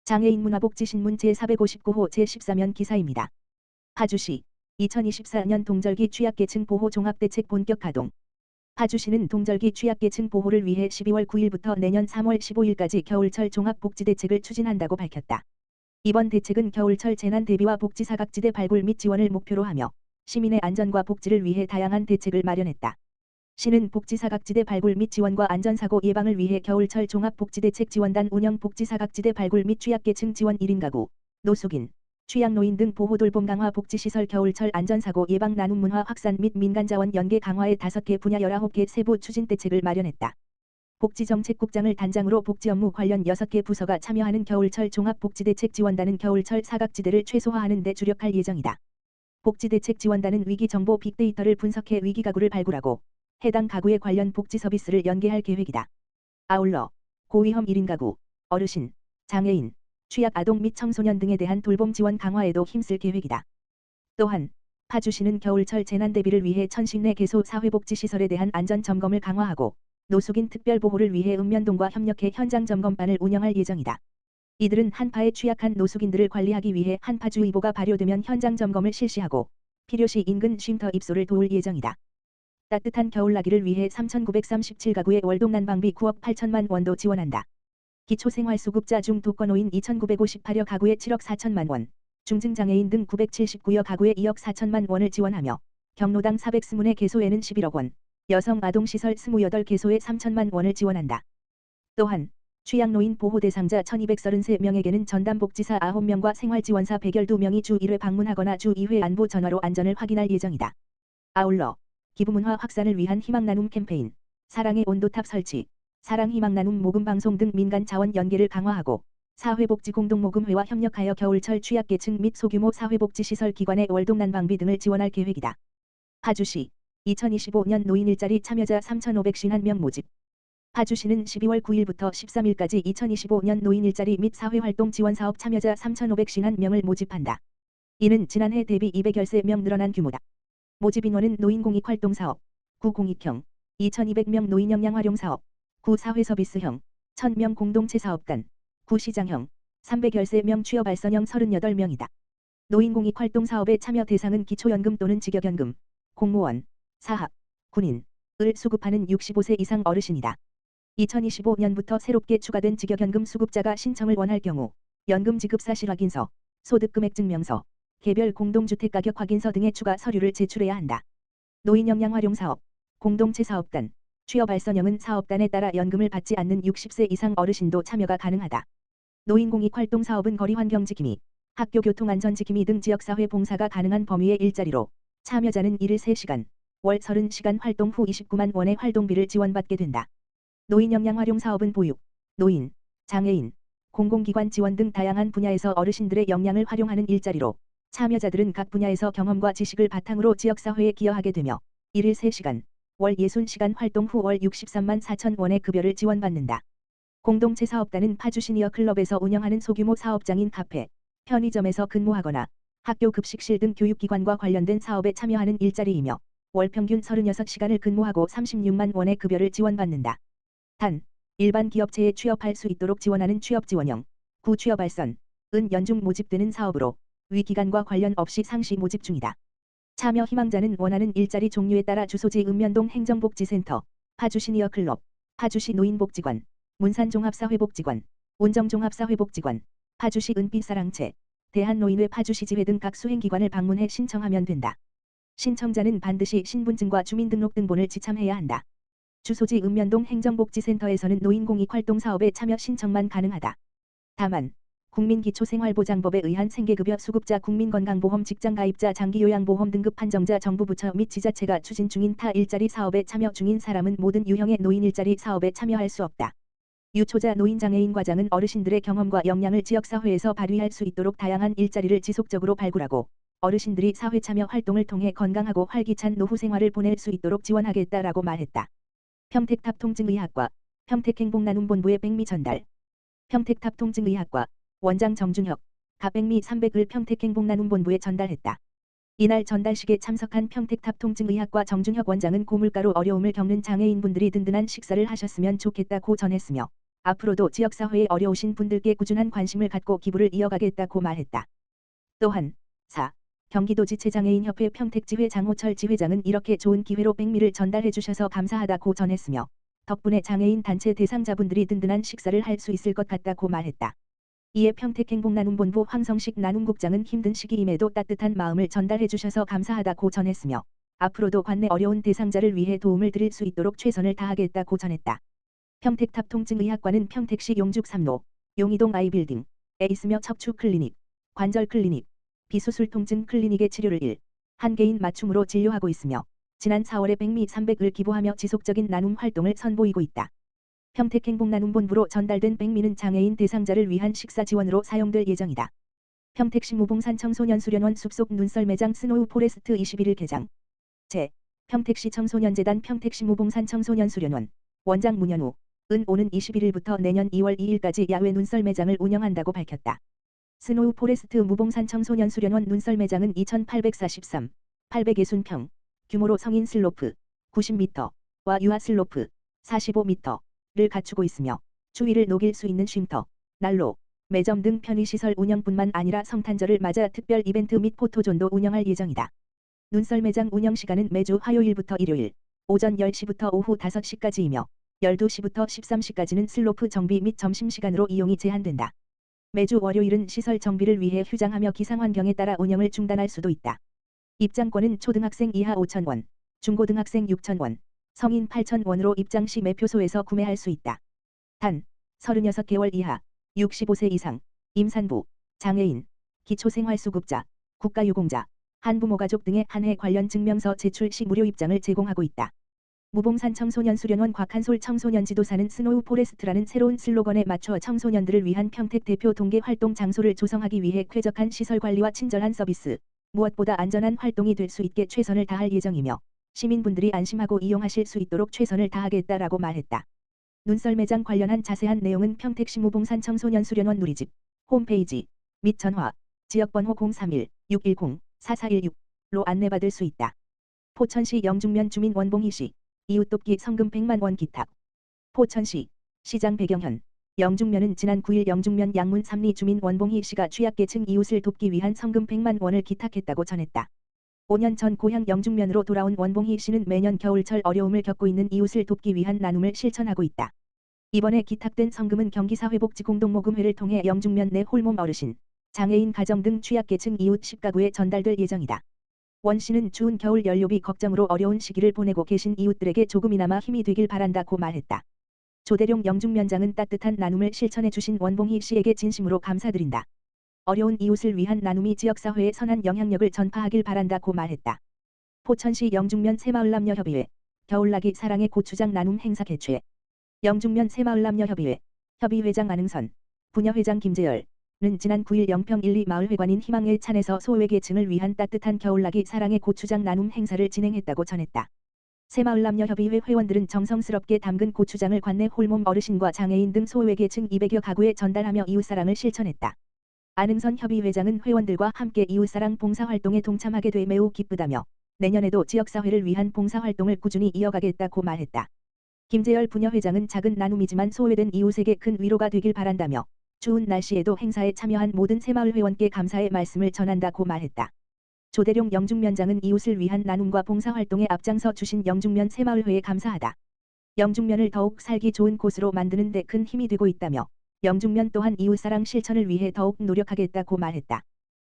장애인 문화복지신문 제459호 제14면 기사입니다. 파주시 2024년 동절기 취약계층 보호 종합대책 본격 가동. 파주시는 동절기 취약계층 보호를 위해 12월 9일부터 내년 3월 15일까지 겨울철 종합복지대책을 추진한다고 밝혔다. 이번 대책은 겨울철 재난 대비와 복지 사각지대 발굴 및 지원을 목표로 하며 시민의 안전과 복지를 위해 다양한 대책을 마련했다. 시는 복지 사각지대 발굴 및 지원과 안전사고 예방을 위해 겨울철 종합복지대책 지원단 운영, 복지 사각지대 발굴 및 취약계층 지원 1인 가구, 노숙인, 취약노인 등 보호 돌봄 강화, 복지시설 겨울철 안전사고 예방, 나눔 문화 확산 및 민간자원 연계 강화의 5개 분야 19개 세부 추진 대책을 마련했다. 복지정책국장을 단장으로 복지 업무 관련 6개 부서가 참여하는 겨울철 종합복지대책 지원단은 겨울철 사각지대를 최소화하는 데 주력할 예정이다. 복지대책 지원단은 위기정보 빅데이터를 분석해 위기가구를 발굴하고 해당 가구에 관련 복지 서비스를 연계할 계획이다. 아울러 고위험 1인 가구, 어르신, 장애인, 취약 아동 및 청소년 등에 대한 돌봄 지원 강화에도 힘쓸 계획이다. 또한 파주시는 겨울철 재난 대비를 위해 천식 내 개소 사회복지시설에 대한 안전 점검을 강화하고 노숙인 특별 보호를 위해 읍면동과 협력해 현장 점검반을 운영할 예정이다. 이들은 한파에 취약한 노숙인들을 관리하기 위해 한파주의보가 발효되면 현장 점검을 실시하고 필요시 인근 쉼터 입소를 도울 예정이다. 따뜻한 겨울나기를 위해 3,937가구의 월동난방비 9억 8천만 원도 지원한다. 기초생활수급자 중 독거노인 2,958여 가구에 7억 4천만 원, 중증장애인 등 979여 가구에 2억 4천만 원을 지원하며 경로당 424개소에는 11억 원, 여성 아동시설 28개소에 3천만 원을 지원한다. 또한 취약노인 보호 대상자 1,233명에게는 전담복지사 9명과 생활지원사 112명이 주 1회 방문하거나 주 2회 안부 전화로 안전을 확인할 예정이다. 아울러 기부문화 확산을 위한 희망나눔 캠페인, 사랑의 온도탑 설치, 사랑희망나눔 모금방송 등 민간 자원 연계를 강화하고 사회복지공동모금회와 협력하여 겨울철 취약계층 및 소규모 사회복지시설 기관의 월동난방비 등을 지원할 계획이다. 파주시 2025년 노인 일자리 참여자 3,551명 모집. 파주시는 12월 9일부터 13일까지 2025년 노인 일자리 및 사회활동 지원사업 참여자 3,551명을 모집한다. 이는 지난해 대비 213명 늘어난 규모다. 모집 인원은 노인공익활동사업, 구공익형, 2,200명 노인역량활용사업, 구사회서비스형, 1,000명 공동체사업단, 구시장형, 313명 취업알선형 38명이다. 노인공익활동사업의 참여 대상은 기초연금 또는 직역연금, 공무원, 사학, 군인, 을 수급하는 65세 이상 어르신이다. 2025년부터 새롭게 추가된 직역연금 수급자가 신청을 원할 경우 연금 지급 사실 확인서, 소득금액증명서, 개별 공동주택가격 확인서 등의 추가 서류를 제출해야 한다. 노인역량활용사업, 공동체사업단, 취업알선형은 사업단에 따라 연금을 받지 않는 60세 이상 어르신도 참여가 가능하다. 노인공익활동사업은 거리환경지킴이, 학교교통안전지킴이 등 지역사회 봉사가 가능한 범위의 일자리로 참여자는 일일 3시간, 월 30시간 활동 후 29만 원의 활동비를 지원받게 된다. 노인역량활용사업은 보육, 노인, 장애인, 공공기관 지원 등 다양한 분야에서 어르신들의 역량을 활용하는 일자리로 참여자들은 각 분야에서 경험과 지식을 바탕으로 지역사회에 기여하게 되며 일일 3시간, 월 60시간 활동 후 월 63만 4천 원의 급여를 지원받는다. 공동체 사업단은 파주시니어 클럽에서 운영하는 소규모 사업장인 카페, 편의점에서 근무하거나 학교 급식실 등 교육기관과 관련된 사업에 참여하는 일자리이며 월 평균 36시간을 근무하고 36만 원의 급여를 지원받는다. 단, 일반 기업체에 취업할 수 있도록 지원하는 취업지원형, 구취업알선, 은 연중 모집되는 사업으로 위 기간과 관련 없이 상시 모집 중이다. 참여 희망자는 원하는 일자리 종류에 따라 주소지 읍면동 행정복지센터, 파주시니어클럽, 파주시 노인복지관, 문산종합사회복지관, 운정종합사회복지관, 파주시 은빛사랑채, 대한노인회 파주시지회 등 각 수행기관을 방문해 신청하면 된다. 신청자는 반드시 신분증과 주민등록등본을 지참해야 한다. 주소지 읍면동 행정복지센터에서는 노인공익활동사업에 참여 신청만 가능하다. 다만 국민기초생활보장법에 의한 생계급여 수급자, 국민건강보험, 직장가입자, 장기요양보험 등급 판정자, 정부 부처 및 지자체가 추진 중인 타 일자리 사업에 참여 중인 사람은 모든 유형의 노인 일자리 사업에 참여할 수 없다. 유초자 노인장애인 과장은 어르신들의 경험과 역량을 지역사회에서 발휘할 수 있도록 다양한 일자리를 지속적으로 발굴하고 어르신들이 사회 참여 활동을 통해 건강하고 활기찬 노후 생활을 보낼 수 있도록 지원하겠다라고 말했다. 평택탑통증의학과, 평택행복나눔본부의 백미 전달. 평택탑통증의학과, 원장 정준혁, 가백미 300을 평택행복나눔본부에 전달했다. 이날 전달식에 참석한 평택탑통증의학과 정준혁 원장은 고물가로 어려움을 겪는 장애인분들이 든든한 식사를 하셨으면 좋겠다고 전했으며 앞으로도 지역사회에 어려우신 분들께 꾸준한 관심을 갖고 기부를 이어가겠다고 말했다. 또한 4. 경기도지체장애인협회 평택지회 장호철 지회장은 이렇게 좋은 기회로 백미를 전달해 주셔서 감사하다고 전했으며 덕분에 장애인 단체 대상자분들이 든든한 식사를 할 수 있을 것 같다고 말했다. 이에 평택행복나눔본부 황성식 나눔국장은 힘든 시기임에도 따뜻한 마음을 전달해 주셔서 감사하다고 전했으며 앞으로도 관내 어려운 대상자를 위해 도움을 드릴 수 있도록 최선을 다하겠다고 전했다. 평택탑통증의학과는 평택시 용죽 3로, 용이동 아이빌딩, 에이스며 척추클리닉, 관절클리닉, 비수술 통증 클리닉의 치료를 1개인 맞춤으로 진료하고 있으며 지난 4월에 백미 300을 기부하며 지속적인 나눔 활동을 선보이고 있다. 평택행복나눔본부로 전달된 백미는 장애인 대상자를 위한 식사 지원으로 사용될 예정이다. 평택시 무봉산 청소년수련원 숲속 눈썰매장 스노우 포레스트 21일 개장. 평택시 청소년재단 평택시 무봉산 청소년수련원 원장 문현우 은 오는 21일부터 내년 2월 2일까지 야외 눈썰매장을 운영한다고 밝혔다. 스노우 포레스트 무봉산 청소년수련원 눈썰매장은 2843, 860평, 규모로 성인 슬로프 90m와 유아 슬로프 45m를 갖추고 있으며 추위를 녹일 수 있는 쉼터, 난로, 매점 등 편의시설 운영뿐만 아니라 성탄절을 맞아 특별 이벤트 및 포토존도 운영할 예정이다. 눈썰매장 운영시간은 매주 화요일부터 일요일 오전 10시부터 오후 5시까지이며 12시부터 13시까지는 슬로프 정비 및 점심시간으로 이용이 제한된다. 매주 월요일은 시설 정비를 위해 휴장하며 기상환경에 따라 운영을 중단할 수도 있다. 입장권은 초등학생 이하 5,000원, 중고등학생 6,000원, 성인 8,000원으로 입장 시 매표소에서 구매할 수 있다. 단, 36개월 이하, 65세 이상, 임산부, 장애인, 기초생활수급자, 국가유공자, 한부모가족 등에 한해 관련 증명서 제출 시 무료 입장을 제공하고 있다. 무봉산 청소년수련원 곽한솔 청소년지도사는 스노우 포레스트라는 새로운 슬로건에 맞춰 청소년들을 위한 평택 대표 동계 활동 장소를 조성하기 위해 쾌적한 시설 관리와 친절한 서비스, 무엇보다 안전한 활동이 될 수 있게 최선을 다할 예정이며 시민분들이 안심하고 이용하실 수 있도록 최선을 다하겠다라고 말했다. 눈썰매장 관련한 자세한 내용은 평택시 무봉산 청소년수련원 누리집 홈페이지 및 전화, 지역번호 031-610-4416로 안내받을 수 있다. 포천시 영중면 주민 원봉희씨 이웃돕기 성금 100만원 기탁. 포천시 시장 배경현 영중면은 지난 9일 영중면 양문 3리 주민 원봉희 씨가 취약계층 이웃을 돕기 위한 성금 100만 원을 기탁했다고 전했다. 5년 전 고향 영중면으로 돌아온 원봉희 씨는 매년 겨울철 어려움을 겪고 있는 이웃을 돕기 위한 나눔을 실천하고 있다. 이번에 기탁된 성금은 경기사회복지공동모금회를 통해 영중면 내 홀몸 어르신, 장애인 가정 등 취약계층 이웃 10가구에 전달될 예정이다. 원 씨는 추운 겨울 연료비 걱정으로 어려운 시기를 보내고 계신 이웃들에게 조금이나마 힘이 되길 바란다고 말했다. 조대룡 영중면장은 따뜻한 나눔을 실천해 주신 원봉희 씨에게 진심으로 감사드린다. 어려운 이웃을 위한 나눔이 지역사회에 선한 영향력을 전파하길 바란다고 말했다. 포천시 영중면 새마을남녀협의회 겨울나기 사랑의 고추장 나눔 행사 개최. 영중면 새마을남녀협의회 협의회장 안흥선, 부녀회장 김재열은 지난 9일 영평 1, 2 마을회관인 희망의 찬에서 소외계층을 위한 따뜻한 겨울나기 사랑의 고추장 나눔 행사를 진행했다고 전했다. 새마을남녀협의회 회원들은 정성스럽게 담근 고추장을 관내 홀몸 어르신과 장애인 등 소외계층 200여 가구에 전달하며 이웃사랑을 실천했다. 안흥선 협의회장은 회원들과 함께 이웃사랑 봉사활동에 동참하게 돼 매우 기쁘다며 내년에도 지역사회를 위한 봉사활동을 꾸준히 이어가겠다고 말했다. 김재열 부녀회장은 작은 나눔이지만 소외된 이웃에게 큰 위로가 되길 바란다며 추운 날씨에도 행사에 참여한 모든 새마을 회원께 감사의 말씀을 전한다고 말했다. 조대룡 영중면장은 이웃을 위한 나눔과 봉사활동에 앞장서 주신 영중면 새마을회에 감사하다. 영중면을 더욱 살기 좋은 곳으로 만드는 데 큰 힘이 되고 있다며 영중면 또한 이웃사랑 실천을 위해 더욱 노력하겠다고 말했다.